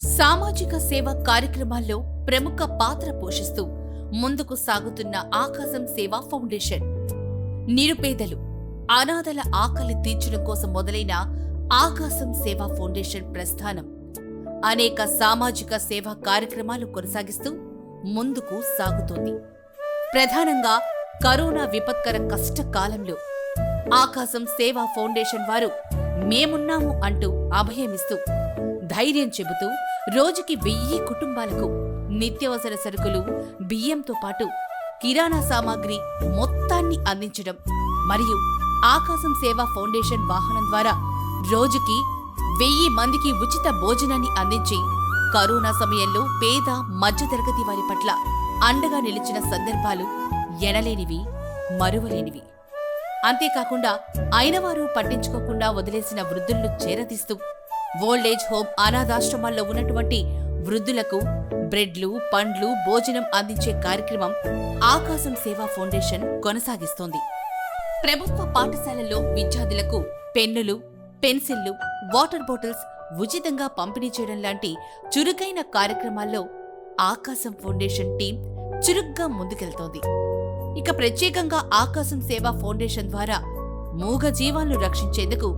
సామాజిక సేవ కార్యక్రమాల్లో ప్రముఖ పాత్ర పోషిస్తూ ముందుకు సాగుతున్న ఆకాశం సేవా ఫౌండేషన్ నిరుపేదలు, అనాథల ఆకలి తీర్చడం కోసం మొదలైన ఆకాశం సేవా ఫౌండేషన్ ప్రస్థానం అనేక సామాజిక సేవా కార్యక్రమాలు కొనసాగిస్తూ ముందుకు సాగుతోంది. ప్రధానంగా కరోనా విపత్కర కష్టకాలంలో ఆకాశం సేవా ఫౌండేషన్ వారు మేమున్నాము అంటూ అభయమిస్తూ, ధైర్యం చెబుతూ రోజుకి 1000 కుటుంబాలకు నిత్యావసర సరుకులు, బియ్యంతో పాటు కిరాణా సామాగ్రి మొత్తాన్ని అందించడం మరియు ఆకాశం సేవా ఫౌండేషన్ వాహనం ద్వారా రోజుకి 1000 మందికి ఉచిత భోజనాన్ని అందించి కరోనా సమయంలో పేద మధ్యతరగతి వారి పట్ల అండగా నిలిచిన సందర్భాలు ఎనలేనివి, మరువలేనివి. అంతేకాకుండా అయినవారు పట్టించుకోకుండా వదిలేసిన వృద్ధులను చేరదీస్తూ ఓల్డేజ్ హోమ్ అనాథాశ్రమాల్లో ఉన్నటువంటి వృద్ధులకు బ్రెడ్లు, పండ్లు, భోజనం అందించే కార్యక్రమం ఆకాశం సేవా ఫౌండేషన్ కొనసాగిస్తోంది. ప్రభుత్వ పాఠశాలల్లో విద్యార్థులకు పెన్నులు, పెన్సిళ్లు, వాటర్ బాటిల్స్ ఉచితంగా పంపిణీ చేయడం లాంటి చురుకైన కార్యక్రమాల్లో ఆకాశం ఫౌండేషన్ టీం చురుగ్గా ముందుకెళ్తోంది. ఇక ప్రత్యేకంగా ఆకాశం సేవా ఫౌండేషన్ ద్వారా మూగ జీవాలను రక్షించేందుకు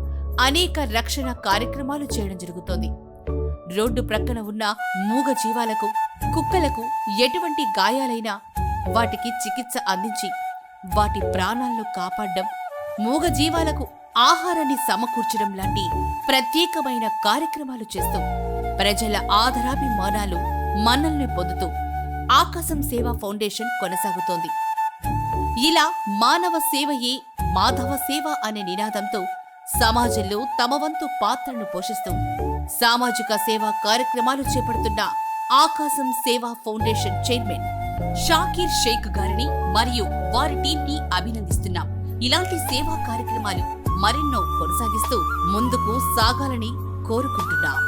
అనేక రక్షణ కార్యక్రమాలు చేయడం జరుగుతోంది. రోడ్డు ప్రక్కన ఉన్న మూగ జీవాలకు, కుక్కలకు ఎటువంటి గాయాలైనా వాటికి చికిత్స అందించి వాటి ప్రాణాలను కాపాడడం, మూగ జీవాలకు ఆహారాన్ని సమకూర్చడం లాంటి ప్రత్యేకమైన కార్యక్రమాలు చేస్తూ ప్రజల ఆదరాభిమానాలు, మన్నల్ని పొందుతూ ఆకాశం సేవా ఫౌండేషన్ కొనసాగుతోంది. ఇలా మానవ సేవయే మాధవ సేవ అనే నినాదంతో సమాజంలో తమ వంతు పాత్రను పోషిస్తూ సామాజిక సేవా కార్యక్రమాలు చేపడుతున్న ఆకాశం సేవా ఫౌండేషన్ చైర్మన్ షాకీర్ షేక్ గారిని మరియు వారి టీంని అభినందిస్తున్నాం. ఇలాంటి సేవా కార్యక్రమాలు మరెన్నో కొనసాగిస్తూ ముందుకు సాగాలని కోరుకుంటున్నాం.